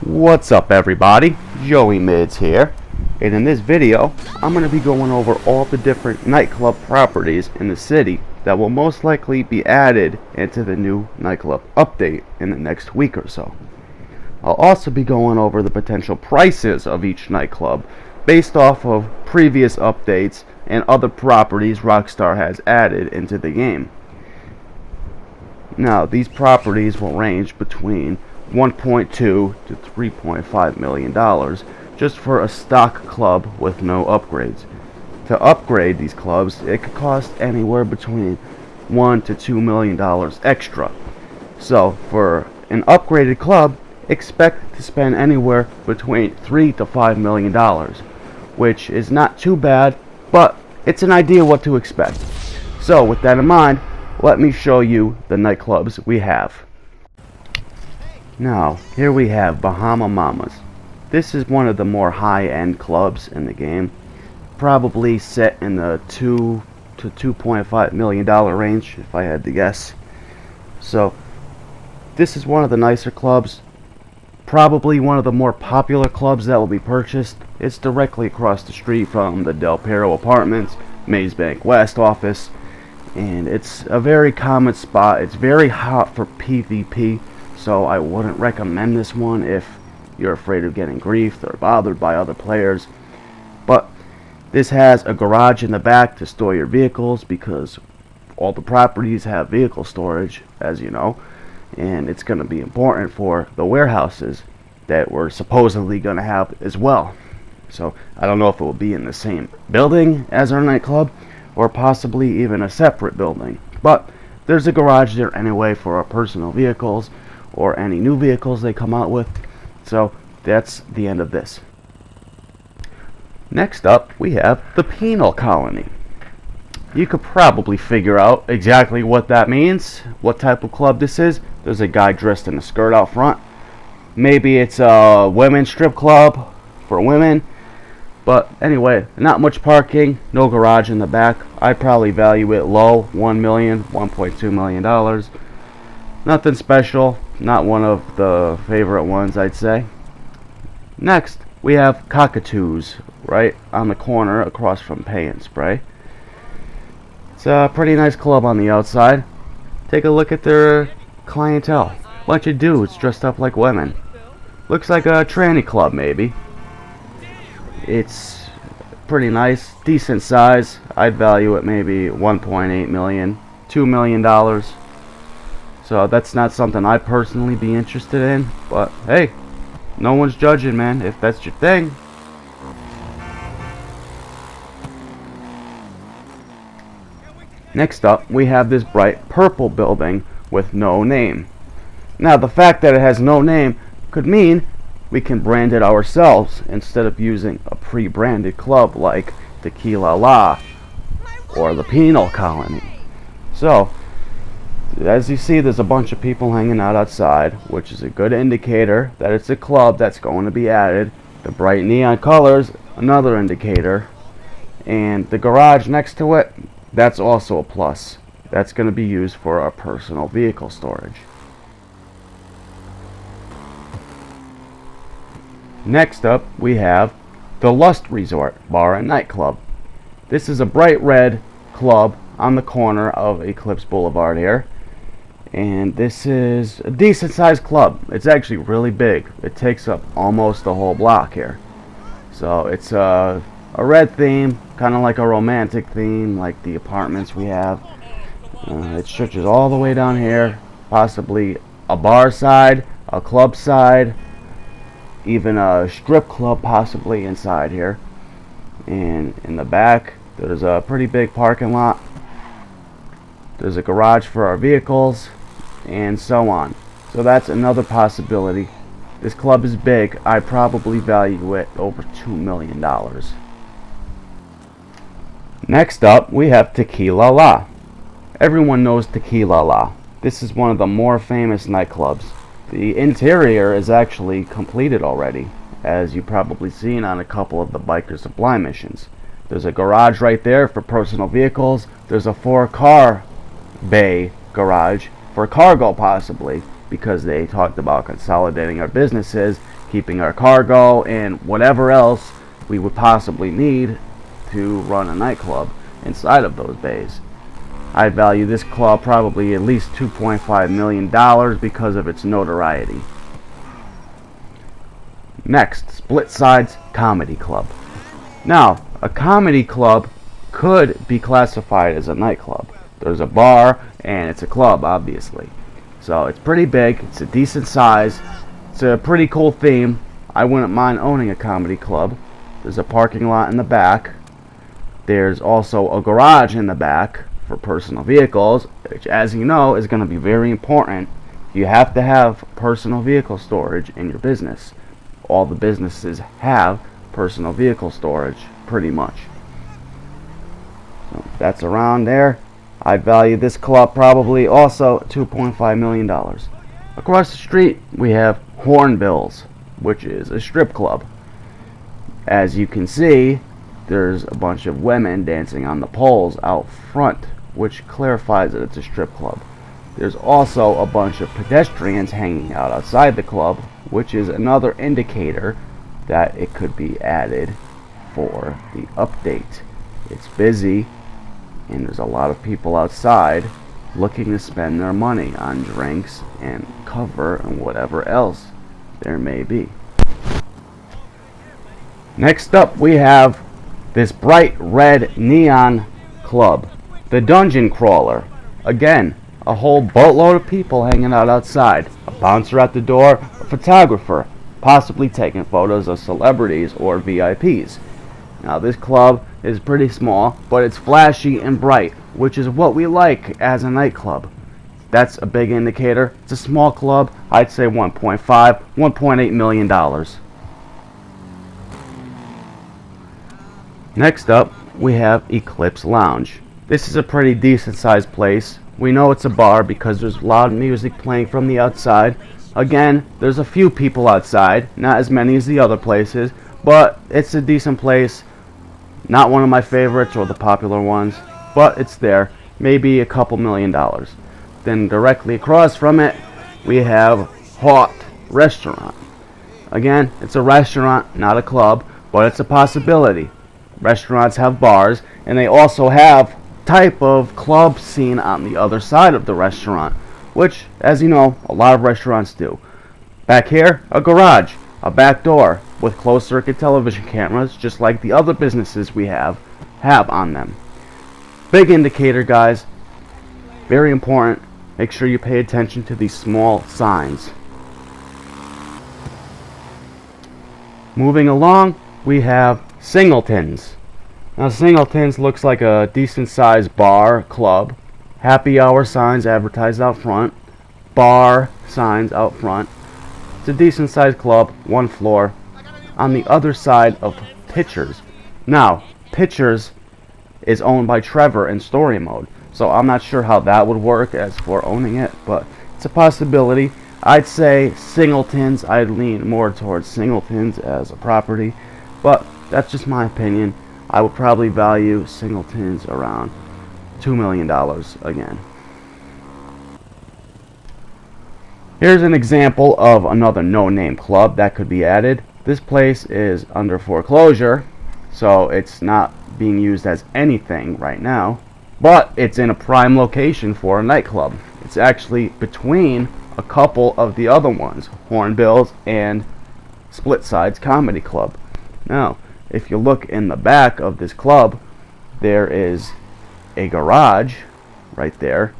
What's up everybody, Joey Mids here, and in this video I'm going to be going over all the different nightclub properties in the city that will most likely be added into the new nightclub update in the next week or so. I'll also be going over the potential prices of each nightclub based off of previous updates and other properties Rockstar has added into the game. Now these properties will range between $1.2 to $3.5 million just for a stock club with no upgrades. To upgrade these clubs, it could cost anywhere between $1 to $2 million extra. So for an upgraded club, expect to spend anywhere between $3 to $5 million, which is not too bad, but it's an idea what to expect. So with that in mind, let me show you the nightclubs we have. Now, here we have Bahama Mamas. This is one of the more high-end clubs in the game, probably set in the $2 to $2.5 million range, if I had to guess. So, this is one of the nicer clubs, probably one of the more popular clubs that will be purchased. It's directly across the street from the Del Perro Apartments, Maze Bank West office, and it's a very common spot. It's very hot for PvP. So I wouldn't recommend this one if you're afraid of getting griefed or bothered by other players. But this has a garage in the back to store your vehicles, because all the properties have vehicle storage, as you know. And it's going to be important for the warehouses that we're supposedly going to have as well. So I don't know if it will be in the same building as our nightclub, or possibly even a separate building. But there's a garage there anyway for our personal vehicles, or any new vehicles they come out with. So that's the end of this. Next up, we have the Penal Colony. You could probably figure out exactly what that means, what type of club this is. There's a guy dressed in a skirt out front. Maybe it's a women's strip club for women. But anyway, not much parking, no garage in the back. I'd probably value it low, $1 million, $1.2 million. Nothing special, not one of the favorite ones, I'd say. Next, we have Cockatoos, right on the corner across from Pay and Spray. It's a pretty nice club on the outside. Take a look at their clientele. Bunch of dudes dressed up like women. Looks like a tranny club, maybe. It's pretty nice, decent size. I'd value it maybe $1.8 million, $2 million. So that's not something I'd personally be interested in, but hey, no one's judging, man, if that's your thing. Next up, we have this bright purple building with no name. Now, the fact that it has no name could mean we can brand it ourselves instead of using a pre-branded club like Tequila or the Penal Colony. So, as you see, there's a bunch of people hanging out outside, which is a good indicator that it's a club that's going to be added. The bright neon colors, another indicator. And the garage next to it, that's also a plus. That's going to be used for our personal vehicle storage. Next up, we have the Lust Resort Bar and Nightclub. This is a bright red club on the corner of Eclipse Boulevard here. And this is a decent sized club. It's actually really big. It takes up almost the whole block here. So it's a red theme, kind of like a romantic theme, like the apartments we have. It stretches all the way down here, possibly a bar side, a club side, even a strip club possibly inside here. And in the back, there's a pretty big parking lot. There's a garage for our vehicles, and so on. So that's another possibility. This club is big. I probably value it over $2 million. Next up, we have Tequila. Everyone knows Tequila. This is one of the more famous nightclubs. The interior is actually completed already, as you've probably seen on a couple of the Biker Supply missions. There's a garage right there for personal vehicles. There's a 4-car bay garage for cargo possibly, because they talked about consolidating our businesses, keeping our cargo, and whatever else we would possibly need to run a nightclub inside of those bays. I value this club probably at least $2.5 million because of its notoriety. Next, Split Sides Comedy Club. Now, a comedy club could be classified as a nightclub. There's a bar and it's a club, obviously. So it's pretty big, it's a decent size, it's a pretty cool theme. I wouldn't mind owning a comedy club. There's a parking lot in the back. There's also a garage in the back for personal vehicles, which, as you know, is going to be very important. You have to have personal vehicle storage in your business. All the businesses have personal vehicle storage, pretty much. So that's around there. I value this club probably also $2.5 million. Across the street, we have Hornbills, which is a strip club. As you can see, there's a bunch of women dancing on the poles out front, which clarifies that it's a strip club. There's also a bunch of pedestrians hanging out outside the club, which is another indicator that it could be added for the update. It's busy, and there's a lot of people outside looking to spend their money on drinks and cover and whatever else there may be. Next up, we have this bright red neon club, the Dungeon Crawler. Again, a whole boatload of people hanging out outside, a bouncer at the door, a photographer, possibly taking photos of celebrities or VIPs. Now, this club is pretty small, but it's flashy and bright, which is what we like as a nightclub. That's a big indicator. It's a small club. I'd say $1.8 million. Next up, we have Eclipse Lounge. This is a pretty decent sized place. We know it's a bar because there's loud music playing from the outside. Again, there's a few people outside, not as many as the other places, but it's a decent place. Not one of my favorites or the popular ones, but it's there. Maybe a couple $1 million. Then directly across from it, we have Hot Restaurant. Again, it's a restaurant, not a club, but it's a possibility. Restaurants have bars, and they also have type of club scene on the other side of the restaurant, which, as you know, a lot of restaurants do. Back here, a garage, a back door with closed circuit television cameras, just like the other businesses we have on them. Big indicator, guys. Very important. Make sure you pay attention to these small signs. Moving along, we have Singletons. Now, Singletons looks like a decent sized bar, club. Happy hour signs advertised out front. Bar signs out front. It's a decent sized club, one floor. On the other side of Pictures. Now, Pictures is owned by Trevor in story mode, so I'm not sure how that would work as for owning it, but it's a possibility. I'd say Singletons. I'd lean more towards Singletons as a property, but that's just my opinion. I would probably value Singletons around $2 million again. Here's an example of another no-name club that could be added. This place is under foreclosure, so it's not being used as anything right now, but it's in a prime location for a nightclub. It's actually between a couple of the other ones, Hornbills and Split Sides Comedy Club. Now, if you look in the back of this club, there is a garage right there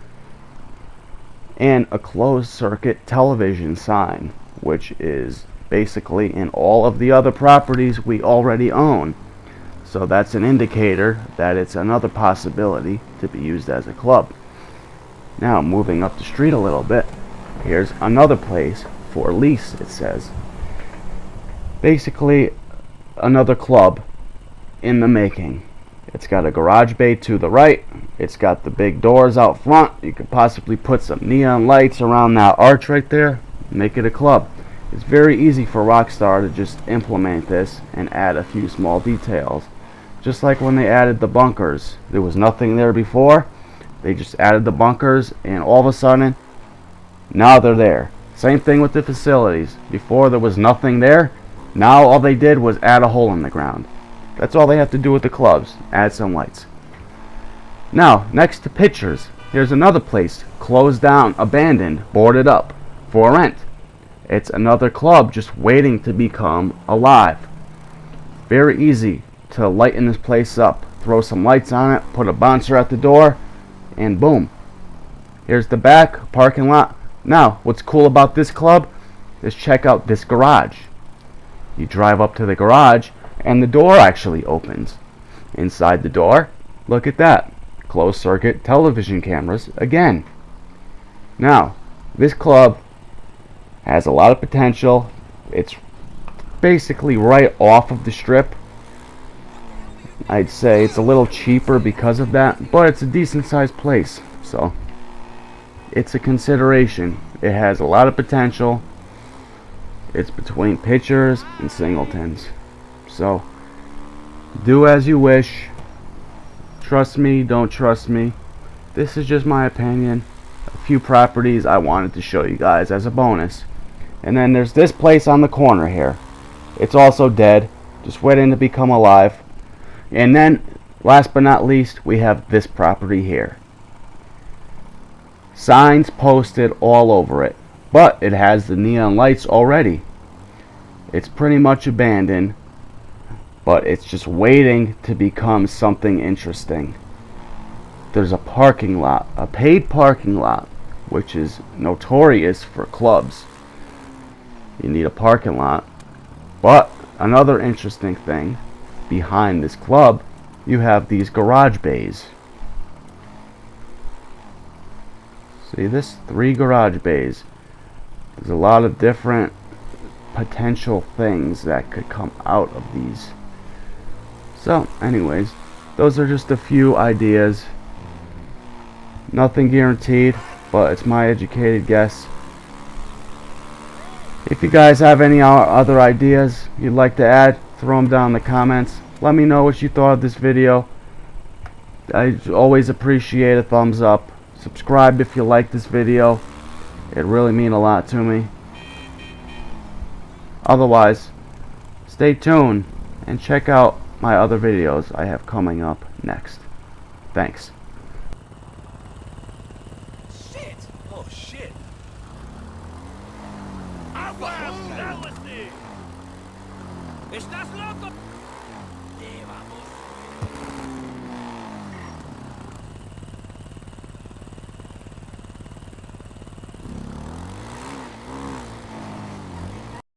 and a closed circuit television sign, which is basically in all of the other properties we already own. So that's an indicator that it's another possibility to be used as a club. Now, moving up the street a little bit, here's another place for lease, it says. Basically, another club in the making. It's got a garage bay to the right. It's got the big doors out front. You could possibly put some neon lights around that arch right there. Make it a club. It's very easy for Rockstar to just implement this and add a few small details. Just like when they added the bunkers. There was nothing there before. They just added the bunkers, and all of a sudden, now they're there. Same thing with the facilities. Before there was nothing there. Now all they did was add a hole in the ground. That's all they have to do with the clubs. Add some lights. Now, next to pictures, here's another place. Closed down, abandoned, boarded up, for rent. It's another club just waiting to become alive. Very easy to lighten this place up. Throw some lights on it, put a bouncer at the door, and boom. Here's the back parking lot. Now, what's cool about this club is check out this garage. You drive up to the garage and the door actually opens. Inside the door, look at that. Closed circuit television cameras again. Now, this club has a lot of potential. It's basically right off of the strip. I'd say it's a little cheaper because of that, but it's a decent sized place, so it's a consideration. It has a lot of potential. It's between Pictures and Singletons, so do as you wish. Trust me, don't trust me. This is just my opinion. A few properties I wanted to show you guys as a bonus. And then there's this place on the corner here. It's also dead, just waiting to become alive. And then, last but not least, we have this property here. Signs posted all over it, but it has the neon lights already. It's pretty much abandoned, but it's just waiting to become something interesting. There's a parking lot, a paid parking lot, which is notorious for clubs. You need a parking lot. But another interesting thing, behind this club, you have these garage bays. See this? 3 garage bays. There's a lot of different potential things that could come out of these. So, anyways, those are just a few ideas. Nothing guaranteed, but it's my educated guess. If you guys have any other ideas you'd like to add, throw them down in the comments. Let me know what you thought of this video. I always appreciate a thumbs up. Subscribe if you like this video. It really means a lot to me. Otherwise, stay tuned and check out my other videos I have coming up next. Thanks. Shit! Oh shit! ¡Agua! ¡Estás loco!